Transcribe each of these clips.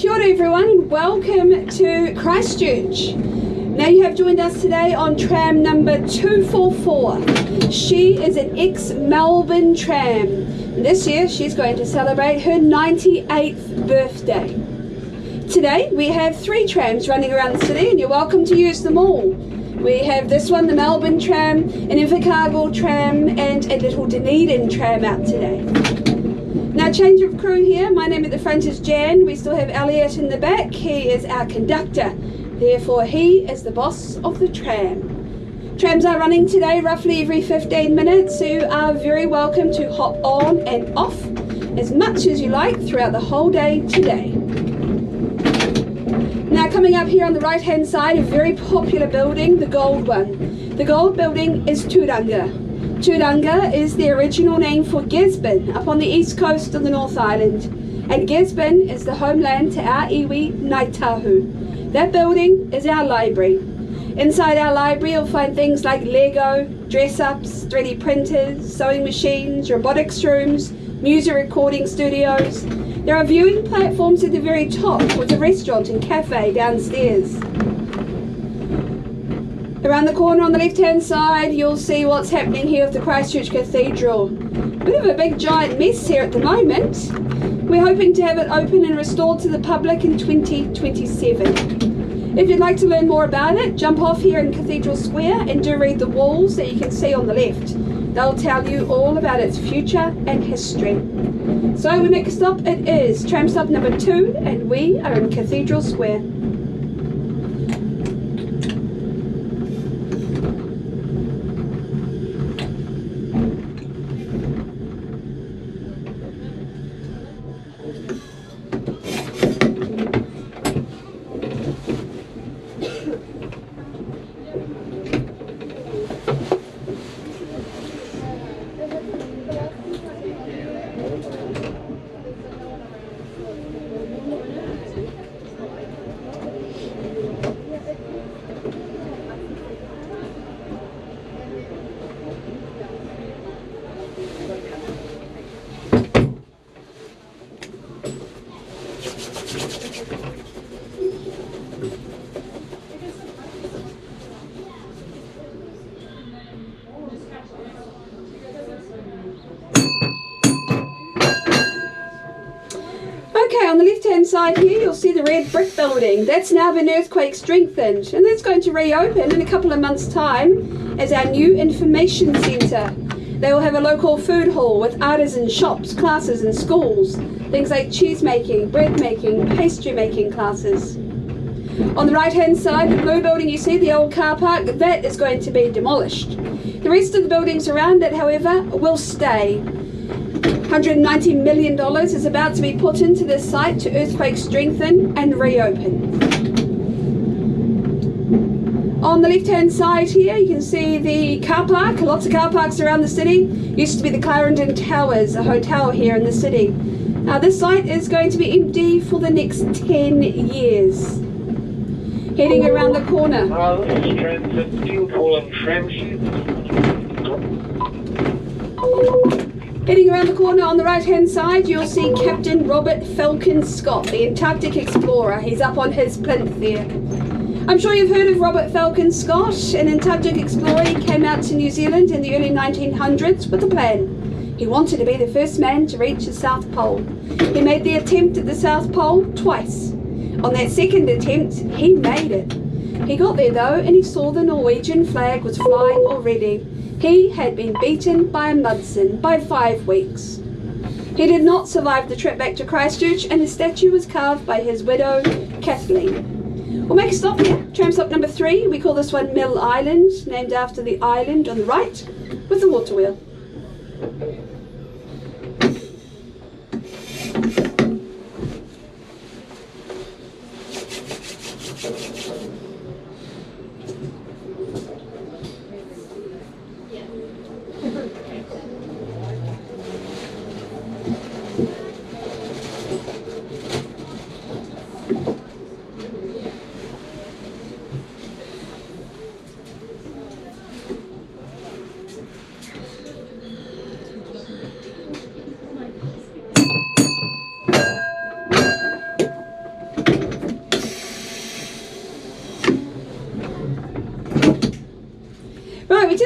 Kia ora everyone and welcome to Christchurch. Now you have joined us today on tram number 244. She is an ex-Melbourne tram. And this year she's going to celebrate her 98th birthday. Today we have 3 trams running around the city and you're welcome to use them all. We have this one, the Melbourne tram, an Invercargill tram and a little Dunedin tram out today. Now, change of crew here. My name at the front is Jan. We still have Elliot in the back. He is our conductor. Therefore, he is the boss of the tram. Trams are running today roughly every 15 minutes, so you are very welcome to hop on and off as much as you like throughout the whole day today. Now, coming up here on the right-hand side, a very popular building, the Gold one. The Gold building is Turanga. Turanga is the original name for Gisborne, up on the east coast of the North Island. And Gisborne is the homeland to our iwi, Ngāi Tahu. That building is our library. Inside our library you'll find things like Lego, dress-ups, 3D printers, sewing machines, robotics rooms, music recording studios. There are viewing platforms at the very top with a restaurant and cafe downstairs. Around the corner on the left-hand side, you'll see what's happening here with the Christchurch Cathedral. Bit of a big giant mess here at the moment. We're hoping to have it open and restored to the public in 2027. If you'd like to learn more about it, jump off here in Cathedral Square and do read the walls that you can see on the left. They'll tell you all about its future and history. So we make a stop. It is tram stop number 2 and we are in Cathedral Square. On the left-hand side here, you'll see the red brick building. That's now been earthquake strengthened, and that's going to reopen in a couple of months' time as our new information centre. They will have a local food hall with artisan shops, classes and schools. Things like cheese making, bread making, pastry making classes. On the right-hand side, the blue building you see, the old car park, that is going to be demolished. The rest of the buildings around it, however, will stay. $190 million is about to be put into this site to earthquake strengthen and reopen. On the left-hand side here, you can see the car park. Lots of car parks around the city. Used to be the Clarendon Towers, a hotel here in the city. Now this site is going to be empty for the next 10 years. Heading around the corner. Heading around the corner on the right-hand side, you'll see Captain Robert Falcon Scott, the Antarctic explorer. He's up on his plinth there. I'm sure you've heard of Robert Falcon Scott, an Antarctic explorer. He came out to New Zealand in the early 1900s with a plan. He wanted to be the first man to reach the South Pole. He made the attempt at the South Pole twice. On that second attempt, he made it. He got there though, and he saw the Norwegian flag was flying already. He had been beaten by a mudson by 5 weeks. He did not survive the trip back to Christchurch, and his statue was carved by his widow, Kathleen. We'll make a stop here. Tram stop number 3. We call this one Mill Island, named after the island on the right with the water wheel.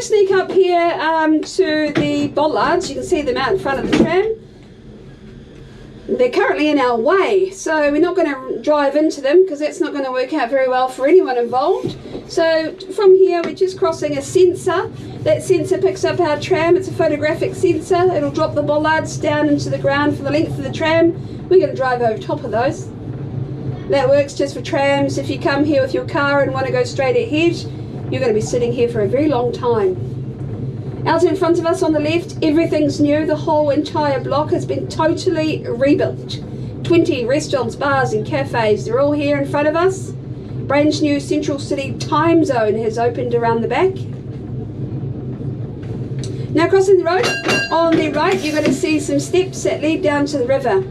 just sneak up here to the bollards. You can see them out in front of the tram. They're currently in our way, so we're not going to drive into them because that's not going to work out very well for anyone involved. So from here we're just crossing a sensor. That sensor picks up our tram. It's a photographic sensor. It'll drop the bollards down into the ground for the length of the tram. We're going to drive over top of those. That works just for trams. If you come here with your car and want to go straight ahead, you're going to be sitting here for a very long time. Out in front of us on the left, everything's new. The whole entire block has been totally rebuilt. 20 restaurants, bars and cafes, they're all here in front of us. Brand new Central City time zone has opened around the back. Now crossing the road, on the right you're going to see some steps that lead down to the river.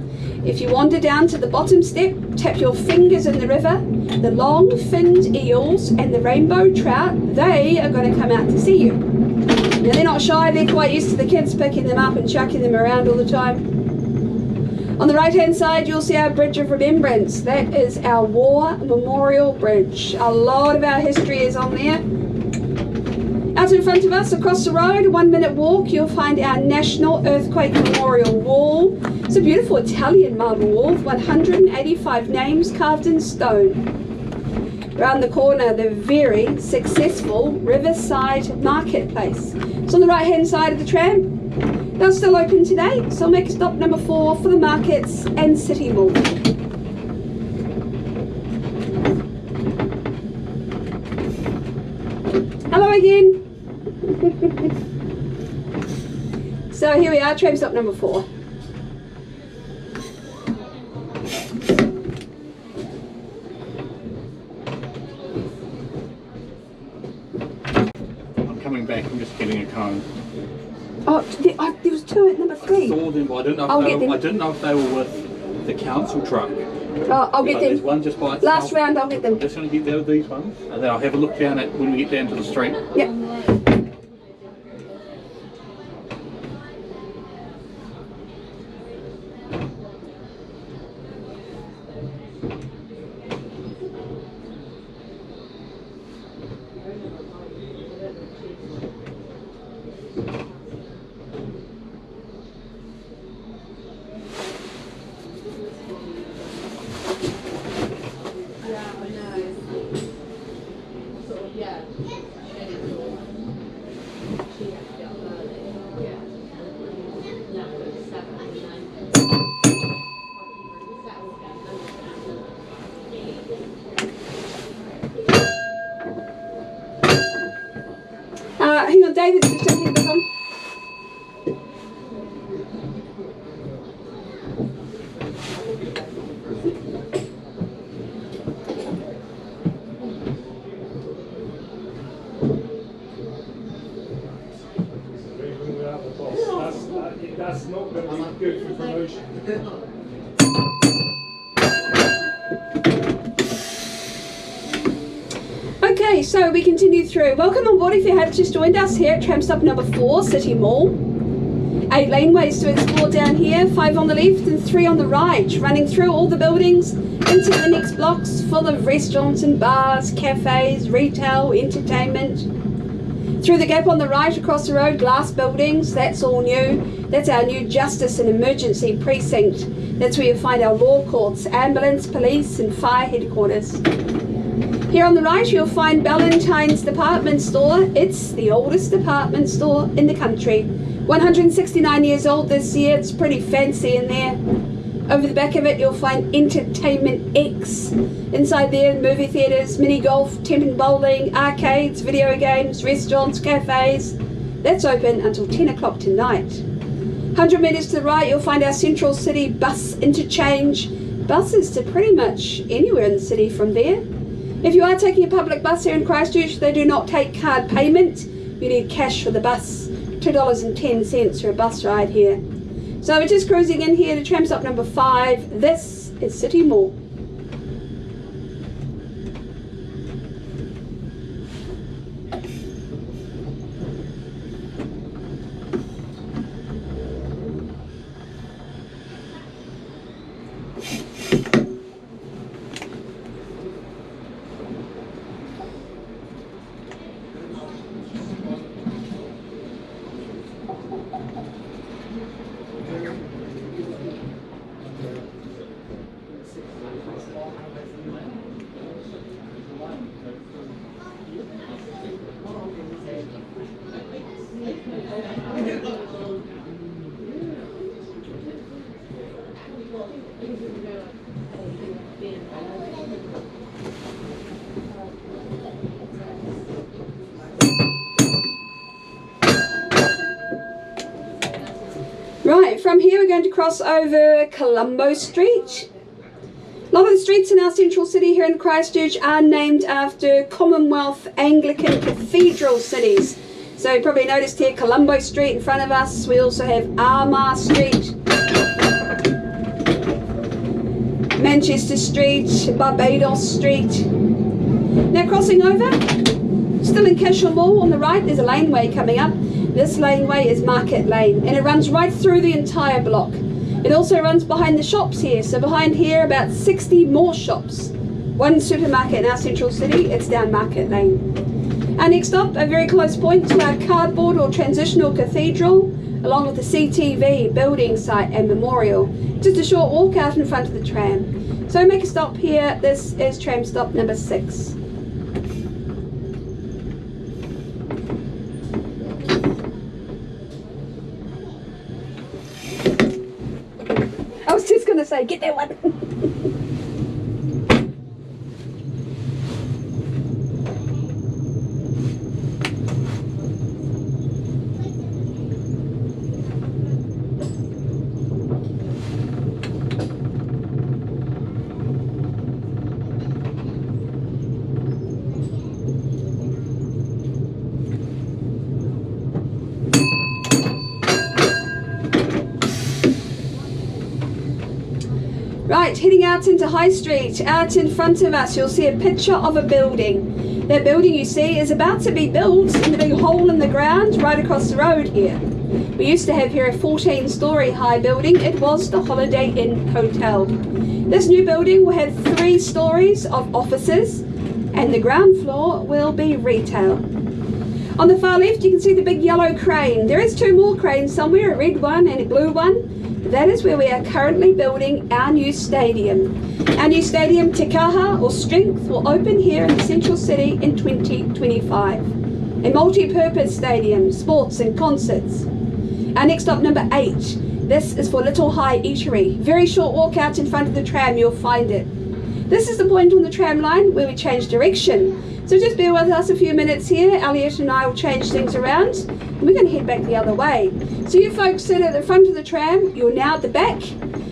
If you wander down to the bottom step, tap your fingers in the river, the long-finned eels and the rainbow trout, they are going to come out to see you. Now they're not shy, they're quite used to the kids picking them up and chucking them around all the time. On the right hand side you'll see our Bridge of Remembrance. That is our War Memorial Bridge. A lot of our history is on there. Out in front of us, across the road, a 1 minute walk, you'll find our National Earthquake Memorial Wall. It's a beautiful Italian marble wall with 185 names carved in stone. Around the corner, the very successful Riverside Marketplace. So on the right hand side of the tram, they're still open today, so make stop number 4 for the markets and City Mall. Hello again. So here we are, tram stop number 4. Back, I'm just getting a cone. Oh, there was 2 at number 3. I saw them, but I didn't know if they were with the council truck. Oh, I'll get them. There's one just by itself. Last round, I'll get them. I'm just going to get these ones, and then I'll have a look down at when we get down to the street. Yep. Hang on, David's just taking it back on. That's not going to be good for promotion. Okay, so we continue through. Welcome on board if you have just joined us here at tram stop number 4, City Mall. 8 laneways to explore down here, 5 on the left and 3 on the right, running through all the buildings into the next blocks full of restaurants and bars, cafes, retail, entertainment. Through the gap on the right across the road, glass buildings, that's all new. That's our new Justice and Emergency Precinct. That's where you'll find our law courts, ambulance, police and fire headquarters. Here on the right you'll find Ballantyne's department store. It's the oldest department store in the country. 169 years old this year. It's pretty fancy in there. Over the back of it you'll find Entertainment X. Inside there, movie theatres, mini golf, temp bowling, arcades, video games, restaurants, cafes. That's open until 10 o'clock tonight. 100 metres to the right you'll find our Central City bus interchange. Buses to pretty much anywhere in the city from there. If you are taking a public bus here in Christchurch, they do not take card payment. You need cash for the bus. $2.10 for a bus ride here. So we're just cruising in here to tram stop number 5. This is City Mall. Right, from here we're going to cross over Colombo Street. A lot of the streets in our central city here in Christchurch are named after Commonwealth Anglican cathedral cities. So you probably noticed here Colombo Street in front of us. We also have Armagh Street, Manchester Street, Barbados Street. Now crossing over, still in Cashel Mall on the right, there's a laneway coming up. This laneway is Market Lane and it runs right through the entire block. It also runs behind the shops here, so behind here about 60 more shops. One supermarket in our central city, it's down Market Lane. Our next stop, a very close point to our cardboard or transitional cathedral, along with the CTV building site and memorial. Just a short walk out in front of the tram. So make a stop here, this is tram stop number 6. I was just going to say, get that one. Right, heading out into High Street. Out in front of us you'll see a picture of a building. That building you see is about to be built in the big hole in the ground right across the road here. We used to have here a 14-storey high building. It was the Holiday Inn Hotel. This new building will have 3 stories of offices and the ground floor will be retail. On the far left you can see the big yellow crane. There is 2 more cranes somewhere, a red one and a blue one. That is where we are currently building our new stadium. Our new stadium, Te Kaha or Strength, will open here in the central city in 2025. A multi-purpose stadium, sports and concerts. Our next stop, number 8. This is for Little High Eatery. Very short walk out in front of the tram, you'll find it. This is the point on the tram line where we change direction. So just bear with us a few minutes here. Elliot and I will change things around and we're going to head back the other way. So you folks sit at the front of the tram, you're now at the back.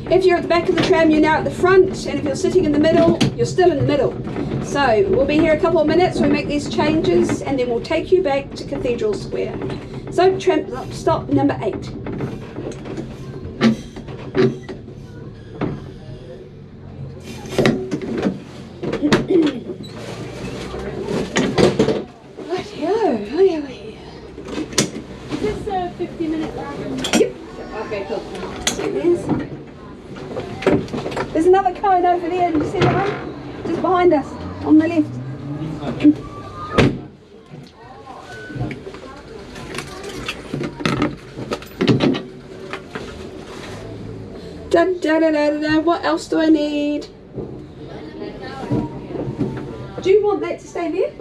If you're at the back of the tram, you're now at the front, and if you're sitting in the middle, you're still in the middle. So we'll be here a couple of minutes, we make these changes and then we'll take you back to Cathedral Square. So tram stop number 8. Is this a 50-minute ride? Yep. Okay, cool. So there's another cone over there, did you see that one? Just behind us, on the left. What else do I need? Do you want that to stay there?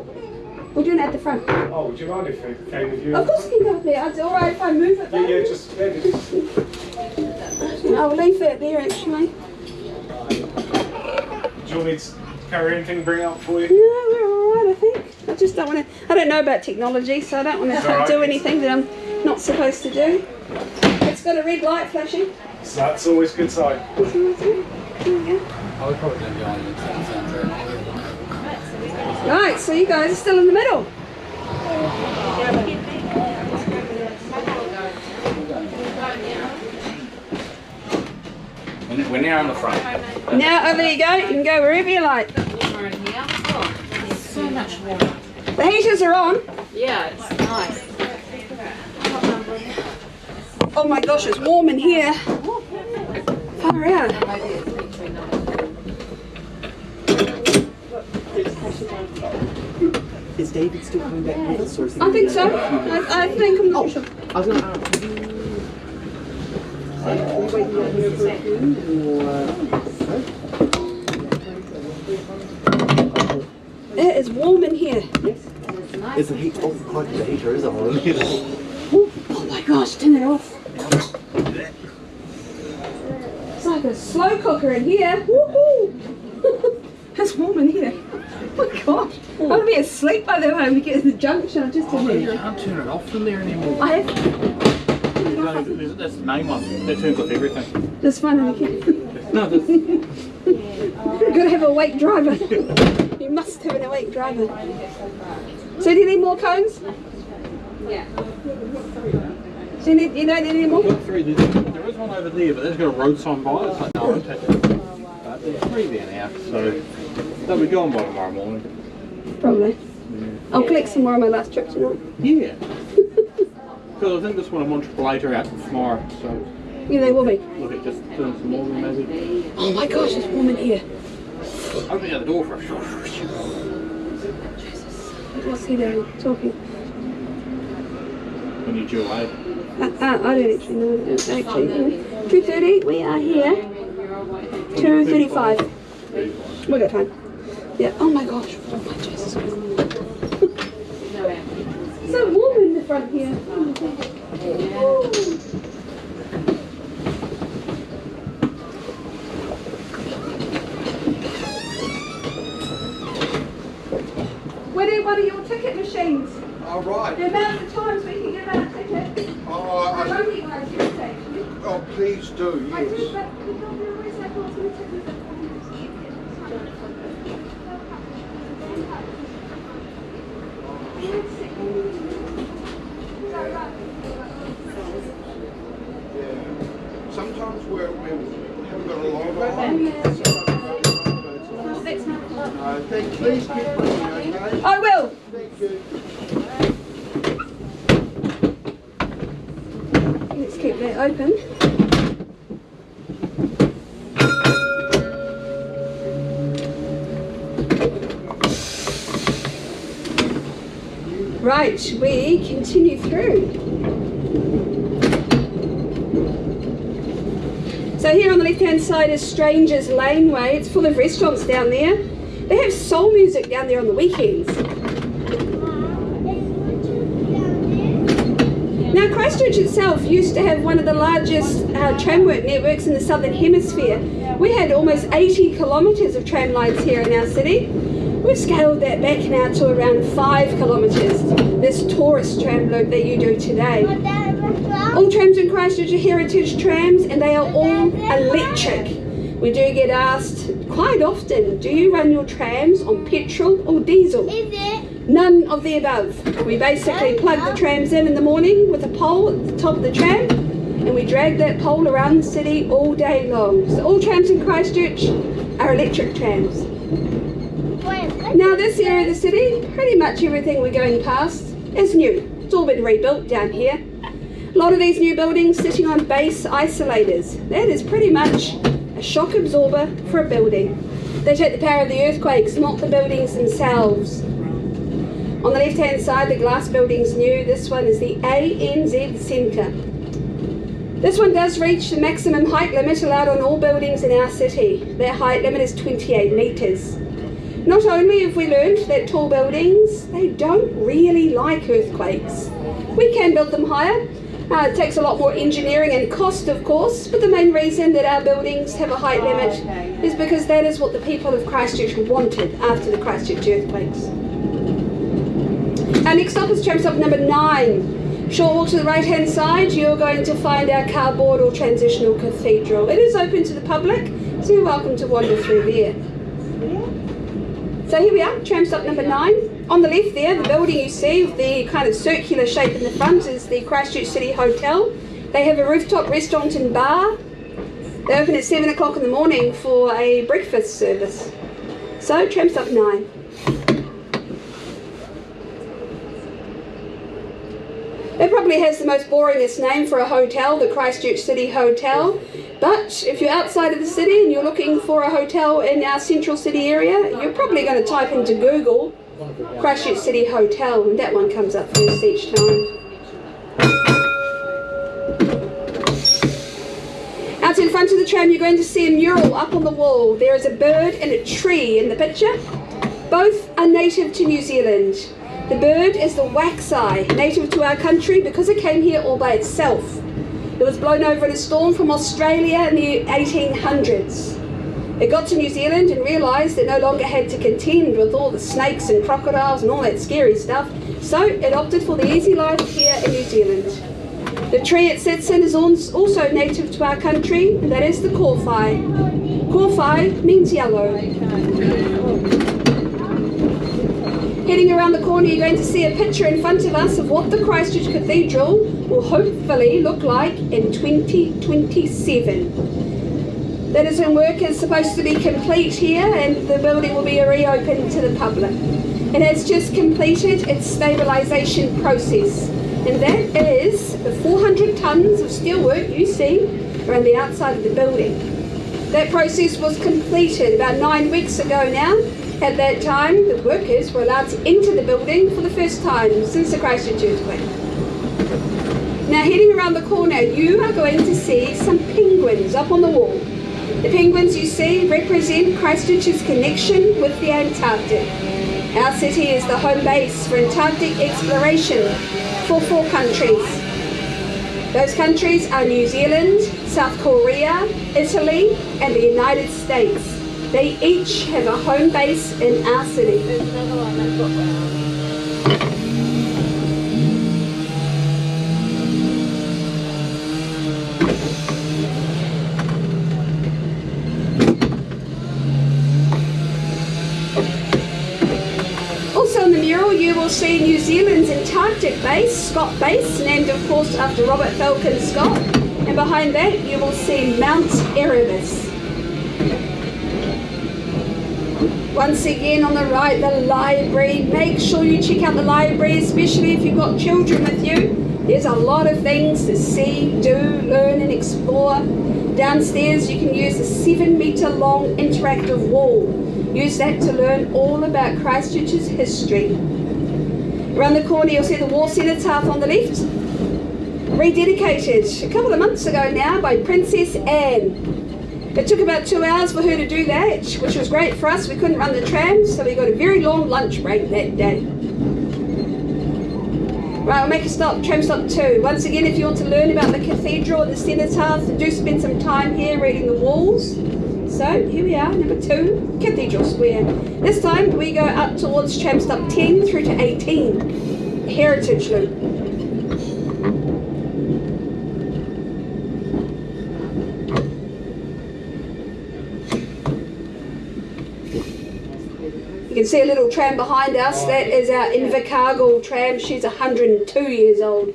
We're doing it at the front. Oh, would you mind if it came with you? Of course it can go with me. It's alright if I move it though. Yeah, just maybe just. I'll leave it there actually. Do you want me to carry anything, bring it up for you? No, we're alright I think. I just don't want to, I don't know about technology, so I don't want to do anything that I'm not supposed to do. It's got a red light flashing. So that's always a good sign. There we go. I would probably go behind you. Right, so you guys are still in the middle. We're now on the front. Now over you go, you can go wherever you like. So much water. The heaters are on. Yeah, it's nice. Oh my gosh, it's warm in here. Far out. Is David still coming back with us? Or is he I think so. I think I'm not sure. I was going to ask. Are you waiting out here for food? It is warm in here. Is the heat? Oh, quite the heater is on. Oh my gosh, turn it off. It's like a slow cooker in here. Woohoo! It's warm in here. Oh my gosh. I'm going to be asleep by the time we get to the junction. I just didn't You can't turn it off from there anymore. I have. No, that's the main one. That turns off everything. This one, okay. No, this. You've got to have an awake driver. You must have an awake driver. So do you need more cones? Yeah. So you don't need any more? Got three. There is one over there, but that's got a road sign by it. It's like, no, I won't take it. But there's three there now, so they'll be gone by tomorrow morning. Probably. I'll collect some more on my last trip tonight. Yeah. Because I think this one I'm on triple later out tomorrow, so Yeah, they will be. look at just doing some more maybe. Oh my gosh, it's warm in here. Opening out the door for a short. What's he doing? Talking. When you due away. I don't actually know. Actually, 2:30. We are here. 2:35. We got time. Yeah. Oh my gosh. Oh my Jesus. So warm in the front here. Ooh. We need one of your ticket machines. All right. The amount of times we can give out a ticket. Oh, I only one actually. oh, please do, I do, yes. but we don't always have lots of tickets. Yeah. Sometimes we haven't got a lot of please keep bringing, okay? I will. Thank you. Let's keep that open. Right, we continue through. So here on the left-hand side is Strangers Laneway. It's full of restaurants down there. They have soul music down there on the weekends. Now Christchurch itself used to have one of the largest tramwork networks in the southern hemisphere. We had almost 80 kilometres of tram lines here in our city. We've scaled that back now to around 5 kilometres, this tourist tram loop that you do today. All trams in Christchurch are heritage trams and they are all electric. We do get asked quite often, do you run your trams on petrol or diesel? None of the above. We basically plug the trams in the morning with a pole at the top of the tram and we drag that pole around the city all day long. So all trams in Christchurch are electric trams. Now this area of the city, pretty much everything we're going past is new. It's all been rebuilt down here. A lot of these new buildings sitting on base isolators. That is pretty much a shock absorber for a building. They take the power of the earthquakes, not the buildings themselves. On the left hand side, the glass building's new. This one is the ANZ Centre. This one does reach the maximum height limit allowed on all buildings in our city. Their height limit is 28 metres. Not only have we learned that tall buildings, they don't really like earthquakes. We can build them higher. It takes a lot more engineering and cost, of course, but the main reason that our buildings have a height limit is because that is what the people of Christchurch wanted after the Christchurch earthquakes. Our next stop is tram stop number 9. Short walk to the right hand side, you're going to find our cardboard or transitional cathedral. It is open to the public, so you're welcome to wander through there. So here we are, tram stop number 9. On the left there, the building you see with the kind of circular shape in the front is the Christchurch City Hotel. They have a rooftop restaurant and bar. They open at 7 o'clock in the morning for a breakfast service. So, tram stop 9. It probably has the most boringest name for a hotel, the Christchurch City Hotel. But if you're outside of the city and you're looking for a hotel in our central city area, you're probably going to type into Google Christchurch City Hotel and that one comes up first each time. Out in front of the tram you're going to see a mural up on the wall. There is a bird and a tree in the picture. Both are native to New Zealand. The bird is the wax-eye, native to our country because it came here all by itself. It was blown over in a storm from Australia in the 1800s. It got to New Zealand and realised it no longer had to contend with all the snakes and crocodiles and all that scary stuff, so it opted for the easy life here in New Zealand. The tree it sits in is also native to our country, and that is the kōwhai. Kōwhai means yellow. Heading around the corner, you're going to see a picture in front of us of what the Christchurch Cathedral will hopefully look like in 2027. That is when work is supposed to be complete here and the building will be reopened to the public. It has just completed its stabilisation process, and that is the 400 tonnes of steelwork you see around the outside of the building. That process was completed about 9 weeks ago now. At that time, the workers were allowed to enter the building for the first time since the Christchurch earthquake. Now, heading around the corner, you are going to see some penguins up on the wall. The penguins you see represent Christchurch's connection with the Antarctic. Our city is the home base for Antarctic exploration for 4 countries. Those countries are New Zealand, South Korea, Italy, and the United States. They each have a home base in our city. There's another one that's got round. Also in the mural you will see New Zealand's Antarctic base, Scott Base, named of course after Robert Falcon Scott. And behind that you will see Mount Erebus. Once again on the right, the library. Make sure you check out the library, especially if you've got children with you. There's a lot of things to see, do, learn and explore. Downstairs you can use a 7-metre long interactive wall. Use that to learn all about Christchurch's history. Around the corner you'll see the War Cenotaph on the left. Rededicated a couple of months ago now by Princess Anne. It took about 2 hours for her to do that, which was great for us. We couldn't run the trams, so we got a very long lunch break that day. Right, we'll make a stop, tram stop 2. Once again, if you want to learn about the cathedral and the cenotaph, do spend some time here reading the walls. So, here we are, number 2, Cathedral Square. This time, we go up towards tram stop 10 through to 18, Heritage Loop. You can see a little tram behind us. That is our Invercargill tram. She's 102 years old.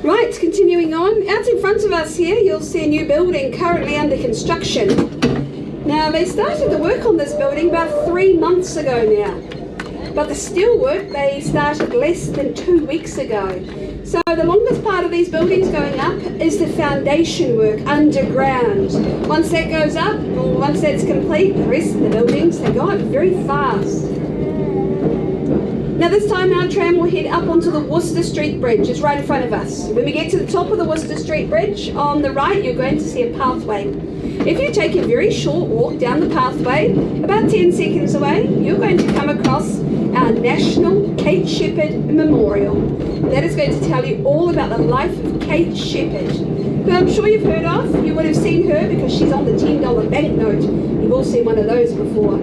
Right, continuing on, out in front of us here you'll see a new building currently under construction. Now they started the work on this building about 3 months ago now, but the steel work they started less than 2 weeks ago. So the longest part of these buildings going up is the foundation work underground. Once that goes up, or once that's complete, the rest of the buildings, they go up very fast. Now this time our tram will head up onto the Worcester Street Bridge. It's right in front of us. When we get to the top of the Worcester Street Bridge, on the right you're going to see a pathway. If you take a very short walk down the pathway, about 10 seconds away, you're going to come across our National Kate Shepherd Memorial. And that is going to tell you all about the life of Kate Shepherd, who I'm sure you've heard of. You would have seen her because she's on the $10 banknote. You've all seen one of those before.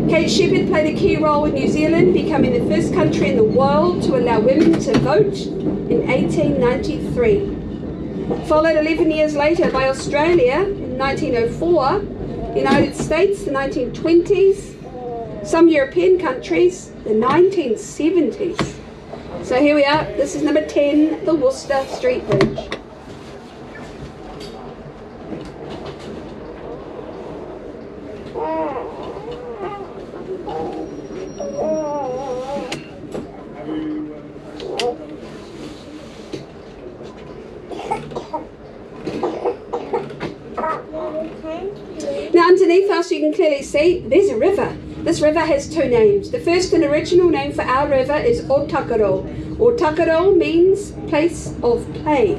Kate Shepherd played a key role in New Zealand, becoming the first country in the world to allow women to vote in 1893. followed 11 years later by Australia in 1904, United States the 1920s, some European countries the 1970s. So here we are, this is number 10, the Worcester Street Bridge. Now underneath us you can clearly see there's a river. This river has two names. The first and original name for our river is Otakaro. Otakaro means place of play.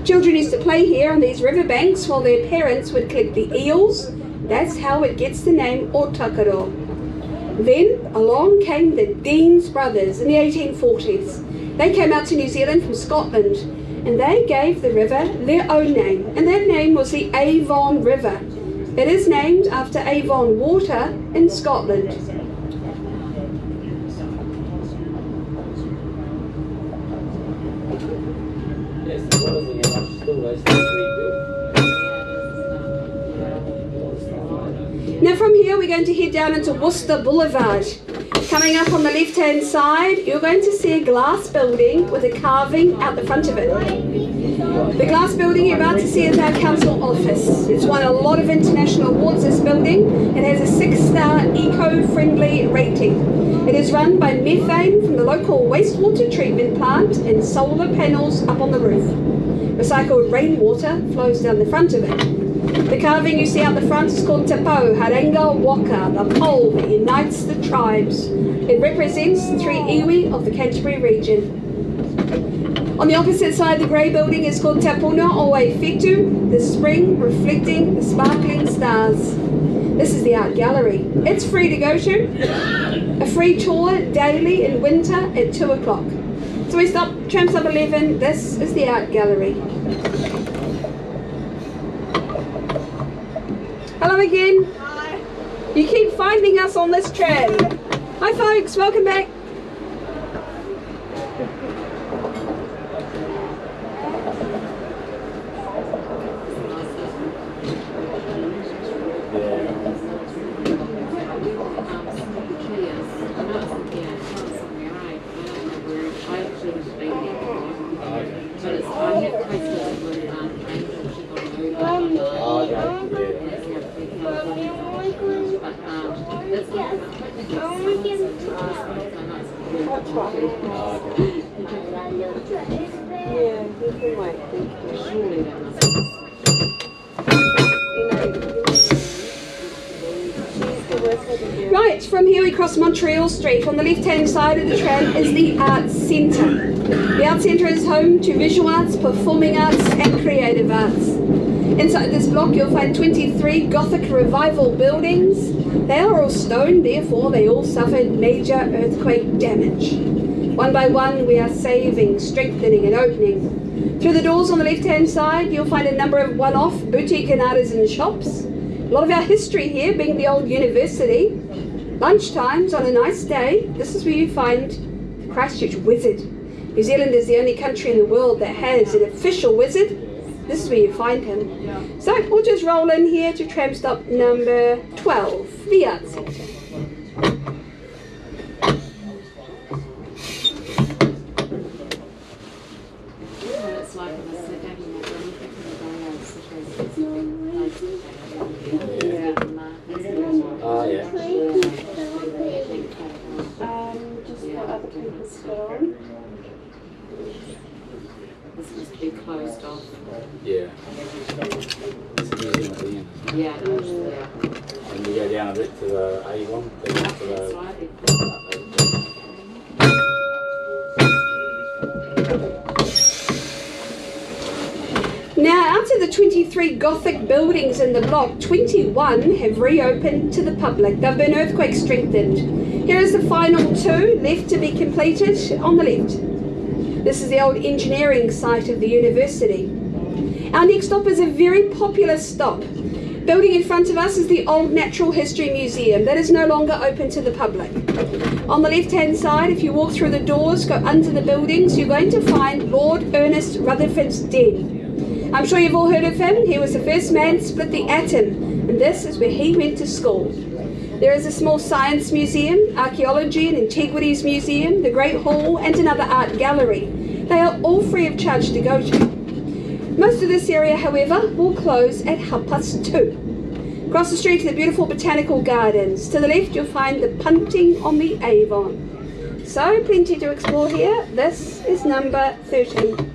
Children used to play here on these riverbanks while their parents would collect the eels. That's how it gets the name Otakaro. Then along came the Deans brothers in the 1840s. They came out to New Zealand from Scotland and they gave the river their own name, and that name was the Avon River. It is named after Avon Water in Scotland. Now from here we're going to head down into Worcester Boulevard. Coming up on the left hand side you're going to see a glass building with a carving out the front of it. The glass building you're about to see is our council office. It's won a lot of international awards, this building. It has a 6-star eco-friendly rating. It is run by methane from the local wastewater treatment plant and solar panels up on the roof. Recycled rainwater flows down the front of it. The carving you see out the front is called Te Pau Harenga Waka, the pole that unites the tribes. It represents the three iwi of the Canterbury region. On the opposite side, the grey building is called Te Puna o Waiwhitu, the spring reflecting the sparkling stars. This is the art gallery. It's free to go to. A free tour daily in winter at 2 o'clock. So we stop, tram stop 11, this is the art gallery. Hello again. Hi. You keep finding us on this tram. Hi folks, welcome back. Right, from here we cross Montreal Street. On the left-hand side of the tram is the Arts Centre. The Arts Centre is home to visual arts, performing arts and creative arts. Inside this block you'll find 23 Gothic Revival buildings. They are all stone, therefore they all suffered major earthquake damage. One by one we are saving, strengthening and opening. Through the doors on the left-hand side you'll find a number of one-off boutique and artisan shops. A lot of our history here being the old university. Lunchtimes on a nice day, this is where you find the Christchurch Wizard. New Zealand is the only country in the world that has an official wizard. This is where you find him. So we'll just roll in here to tram stop number 12, the Arts Centre. This must be closed off. Yeah. It's a museum at the end. Yeah, it is there. And we go down a bit to the A1. Now, out of the 23 Gothic buildings in the block, 21 have reopened to the public. They've been earthquake strengthened. Here is the final two left to be completed on the left. This is the old engineering site of the university. Our next stop is a very popular stop. Building in front of us is the Old Natural History Museum. That is no longer open to the public. On the left-hand side, if you walk through the doors, go under the buildings, you're going to find Lord Ernest Rutherford's den. I'm sure you've all heard of him. He was the first man to split the atom, and this is where he went to school. There is a small science museum, archaeology and antiquities museum, the Great Hall, and another art gallery. They are all free of charge to go to. Most of this area, however, will close at 2:30. Across the street to the beautiful botanical gardens. To the left, you'll find the punting on the Avon. So, plenty to explore here. This is number 13.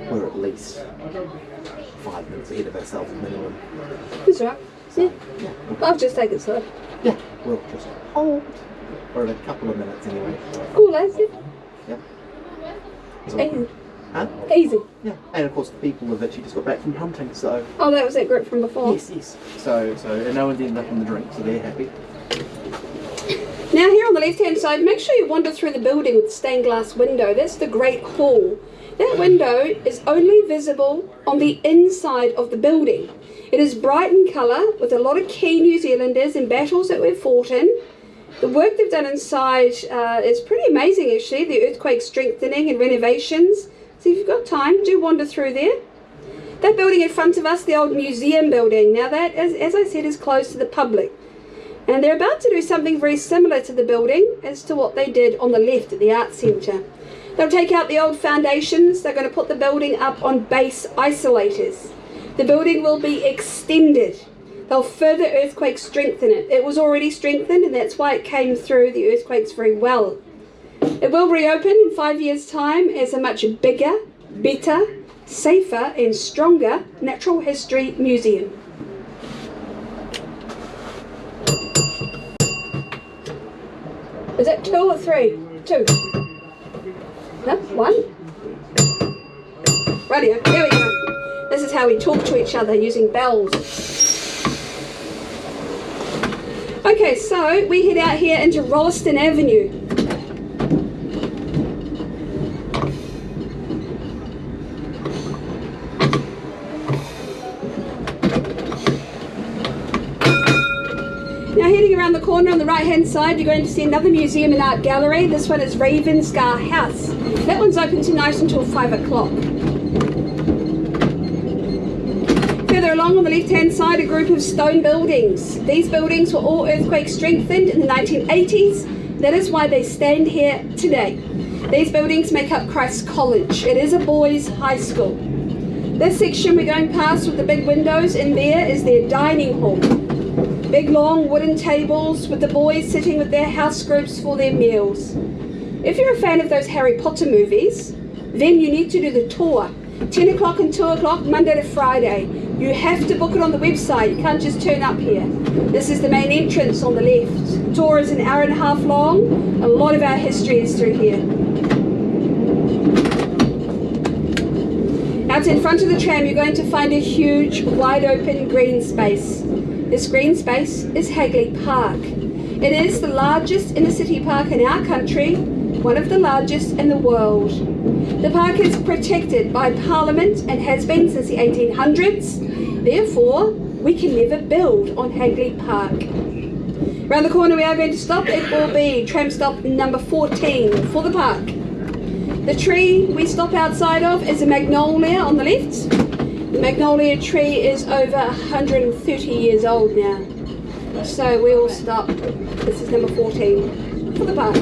We're at least 5 minutes ahead of ourselves minimum. That's right. Yeah. I'll just take it slow. Yeah, we'll just hold for a couple of minutes anyway. Cool, lads. Yeah. Easy. Huh? Easy. Yeah, and of course the people have actually just got back from hunting, so... Oh, that was that group from before. Yes. So and no one's ended up in the drink, so they're happy. Now here on the left hand side, make sure you wander through the building with the stained glass window. That's the Great Hall. That window is only visible on the inside of the building. It is bright in colour with a lot of key New Zealanders and battles that we've fought in. The work they've done inside is pretty amazing actually, the earthquake strengthening and renovations. So if you've got time, do wander through there. That building in front of us, the old museum building, now that, as I said, is closed to the public. And they're about to do something very similar to the building as to what they did on the left at the Arts Centre. They'll take out the old foundations, they're going to put the building up on base isolators. The building will be extended. They'll further earthquake strengthen it. It was already strengthened and that's why it came through the earthquakes very well. It will reopen in 5 years' time as a much bigger, better, safer and stronger natural history museum. Is that 2 or 3? 2. No? 1? Radio. There we go. This is how we talk to each other using bells. Okay, so we head out here into Rolleston Avenue. Now heading around the corner on the right hand side, you're going to see another museum and art gallery. This one is Ravenscar House. That one's open tonight until 5 o'clock. Further along on the left hand side, a group of stone buildings. These buildings were all earthquake strengthened in the 1980s. That is why they stand here today. These buildings make up Christ's College. It is a boys' high school. This section we're going past with the big windows, in there is their dining hall. Big long wooden tables with the boys sitting with their house groups for their meals. If you're a fan of those Harry Potter movies, then you need to do the tour. 10 o'clock and 2 o'clock, Monday to Friday. You have to book it on the website, you can't just turn up here. This is the main entrance on the left. The tour is an hour and a half long. A lot of our history is through here. Out in front of the tram, you're going to find a huge, wide open green space. This green space is Hagley Park. It is the largest inner city park in our country, one of the largest in the world. The park is protected by Parliament and has been since the 1800s. Therefore, we can never build on Hagley Park. Around the corner we are going to stop. It will be tram stop number 14 for the park. The tree we stop outside of is a magnolia on the left. The magnolia tree is over 130 years old now. So we will stop. This is number 14 for the park.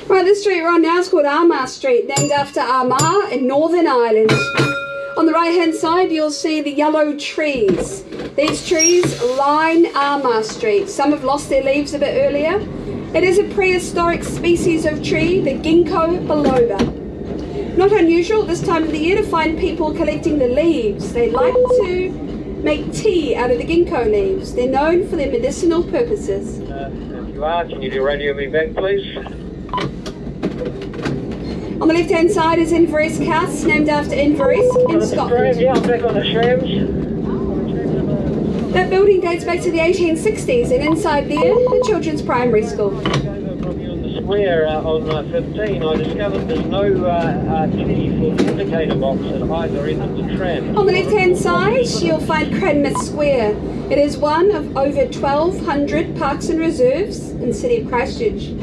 Right, this street we're on now is called Armagh Street, named after Armagh in Northern Ireland. On the right hand side you'll see the yellow trees. These trees line Armagh Street. Some have lost their leaves a bit earlier. It is a prehistoric species of tree, the ginkgo biloba. Not unusual this time of the year to find people collecting the leaves. They like to make tea out of the ginkgo leaves. They're known for their medicinal purposes. If you are, can you do radio me back, please? On the left hand side is Inverness House, named after Inverness in Scotland. Yeah, I'm back on the trams. That building dates back to the 1860s, and inside there, the children's primary school. Probably on the square on 15, I discovered there's no key for the indicator box at either end of the tram. On the left hand side, you'll find Cranmer Square. It is one of over 1,200 parks and reserves in the city of Christchurch.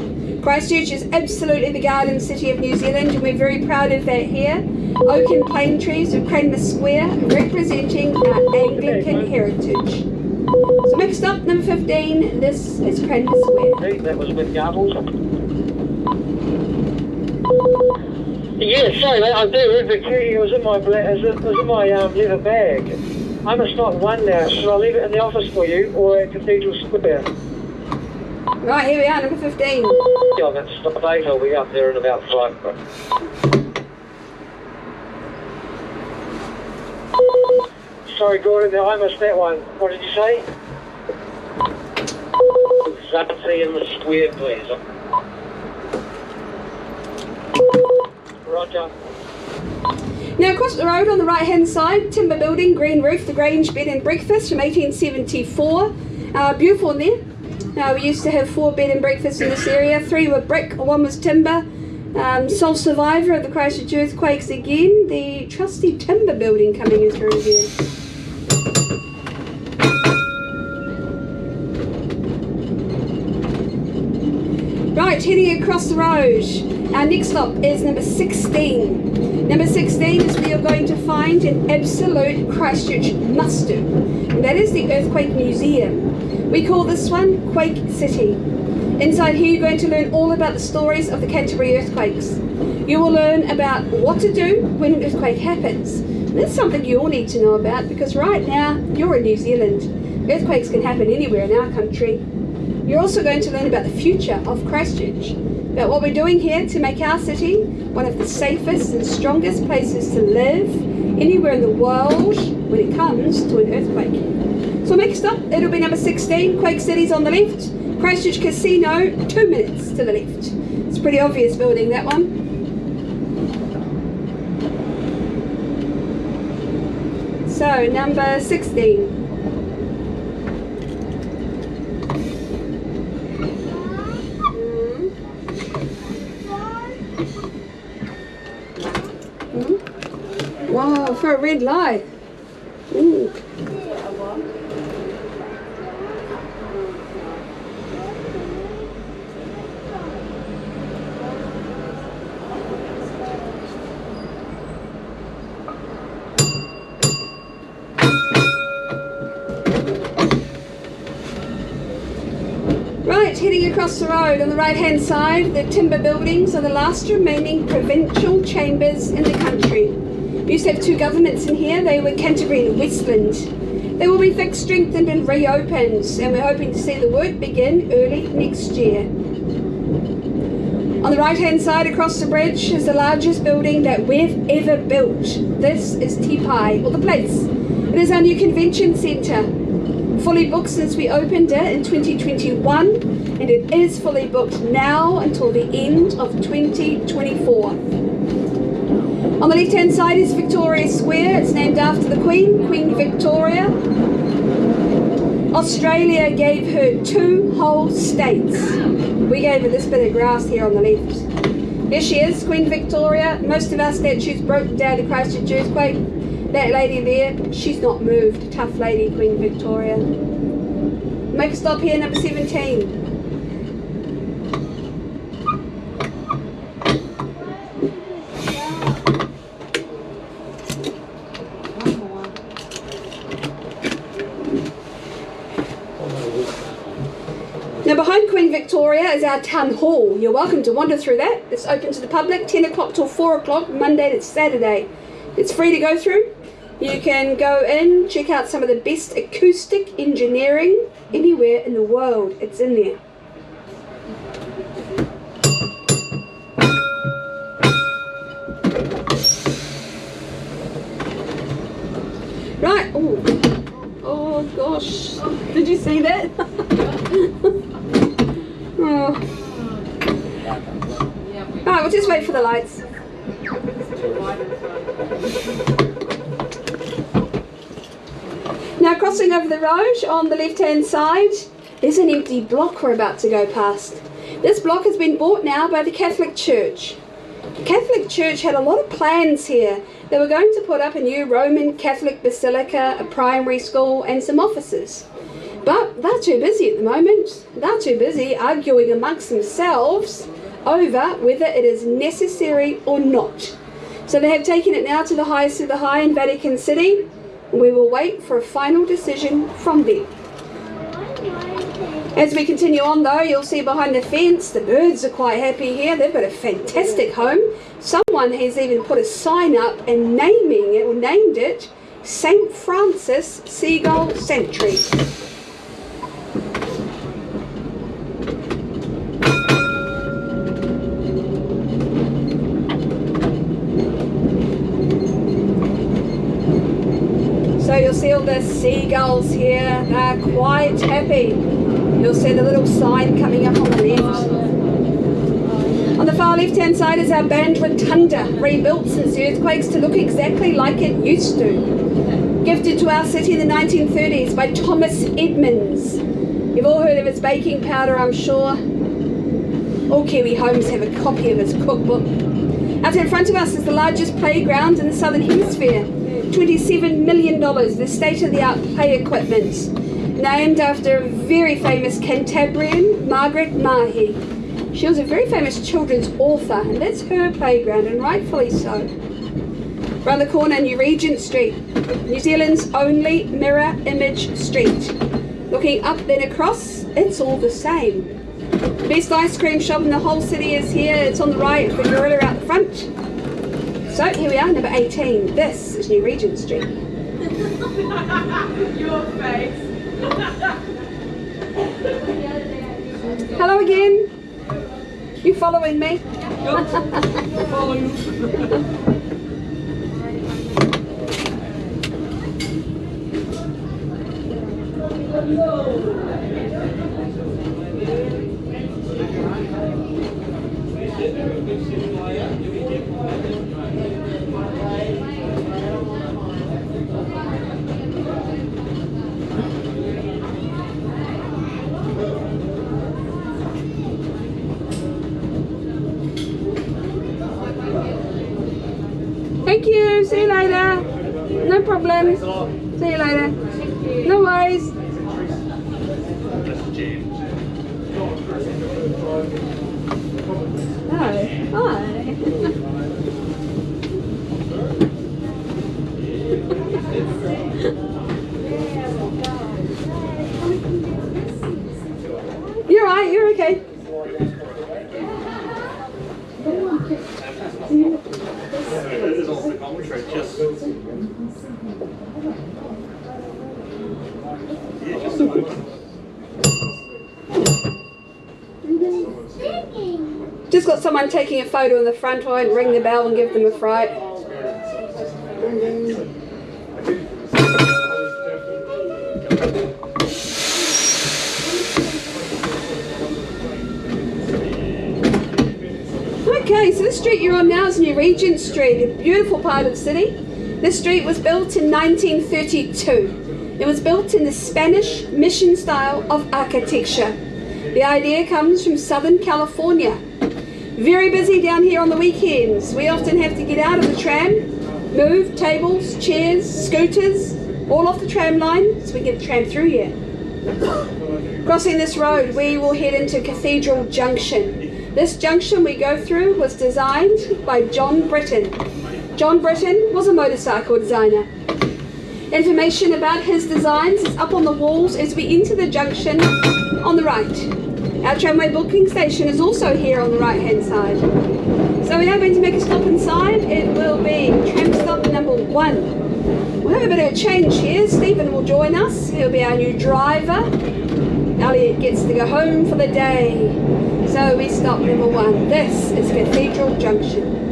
Christchurch is absolutely the garden city of New Zealand, and we're very proud of that here. Oak and plane trees of Cranmer Square representing our Anglican heritage. So next up, number 15, this is Cranmer Square. That was with Garbles. Yeah, sorry mate, I do, the key was in my leather bag. I must not one now, should I leave it in the office for you, or at Cathedral Square? Right, here we are, number 15. Yeah, that's stop 8, I'll be up there in about 5. Sorry Gordon, I missed that one. What did you say? Something in the square, please. Roger. Now across the road on the right hand side, timber building, green roof, the Grange bed and breakfast from 1874. Beautiful in there. We used to have 4 bed and breakfasts in this area. 3 were brick, 1 was timber. Sole survivor of the Christchurch earthquakes again. The trusty timber building coming in through here. Right, heading across the road. Our next stop is number 16. Number 16 is where you're going to find an absolute Christchurch must-do. And that is the Earthquake Museum. We call this one Quake City. Inside here you're going to learn all about the stories of the Canterbury earthquakes. You will learn about what to do when an earthquake happens. And that's something you all need to know about, because right now you're in New Zealand. Earthquakes can happen anywhere in our country. You're also going to learn about the future of Christchurch, about what we're doing here to make our city one of the safest and strongest places to live anywhere in the world when it comes to an earthquake. So next up, it'll be number 16, Quake City's on the left, Christchurch Casino, 2 minutes to the left. It's a pretty obvious building, that one. So, number 16. Wow, for a red light. Ooh. Right, heading across the road on the right hand side, the timber buildings are the last remaining provincial chambers in the country. We used to have 2 governments in here. They were Canterbury and Westland. They will be fixed, strengthened and reopened, and we're hoping to see the work begin early next year. On the right hand side across the bridge is the largest building that we've ever built. This is Tipai, or the place. It is our new convention centre. Fully booked since we opened it in 2021, and it is fully booked now until the end of 2024. On the left-hand side is Victoria Square. It's named after the Queen, Queen Victoria. Australia gave her 2 whole states. We gave her this bit of grass here on the left. Here she is, Queen Victoria. Most of our statues broke down the Christchurch earthquake. That lady there, she's not moved. Tough lady, Queen Victoria. Make a stop here, number 17. Now behind Queen Victoria is our town hall. You're welcome to wander through that. It's open to the public 10 o'clock till 4 o'clock, Monday to Saturday. It's free to go through. You can go in, check out some of the best acoustic engineering anywhere in the world. It's in there. Right, oh gosh, did you see that? Oh. Alright, we'll just wait for the lights. Now crossing over the road on the left hand side is an empty block we're about to go past. This block has been bought now by the Catholic Church. The Catholic Church had a lot of plans here. They were going to put up a new Roman Catholic basilica, a primary school and some offices. But they're too busy at the moment. They're too busy arguing amongst themselves over whether it is necessary or not. So they have taken it now to the highest of the high in Vatican City. We will wait for a final decision from them. As we continue on though, you'll see behind the fence, the birds are quite happy here. They've got a fantastic home. Someone has even put a sign up and named it St. Francis Seagull Sanctuary. So you'll see all the seagulls here, they're quite happy. You'll see the little sign coming up on the left. On the far left hand side is our band rotunda, rebuilt since the earthquakes to look exactly like it used to. Gifted to our city in the 1930s by Thomas Edmonds. You've all heard of his baking powder, I'm sure. All Kiwi homes have a copy of his cookbook. Out in front of us is the largest playground in the Southern Hemisphere. $27 million, the state-of-the-art play equipment, named after a very famous Cantabrian, Margaret Mahy. She was a very famous children's author, and that's her playground, and rightfully so. Round the corner, New Regent Street, New Zealand's only mirror image street. Looking up then across, it's all the same. The best ice cream shop in the whole city is here. It's on the right, the gorilla out the front. So here we are, number 18. This is New Regent Street. Your face. Hello again. You following me? Thank you. See you later. No problem. See you later. No worries. Hi. Hi. You're right. You're okay. Just got someone taking a photo in the front. I won't ring the bell and give them a fright. Okay, so this street you're on now is New Regent Street, a beautiful part of the city. This street was built in 1932. It was built in the Spanish mission style of architecture. The idea comes from Southern California. Very busy down here on the weekends. We often have to get out of the tram, move tables, chairs, scooters, all off the tram line so we can get a tram through here. Crossing this road, we will head into Cathedral Junction. This junction we go through was designed by John Britton. John Britton was a motorcycle designer. Information about his designs is up on the walls as we enter the junction on the right. Our tramway booking station is also here on the right hand side. So we are going to make a stop inside. It will be tram stop number 1. We'll have a bit of a change here. Stephen will join us. He'll be our new driver. Elliot gets to go home for the day. So we stop number 1. This is Cathedral Junction.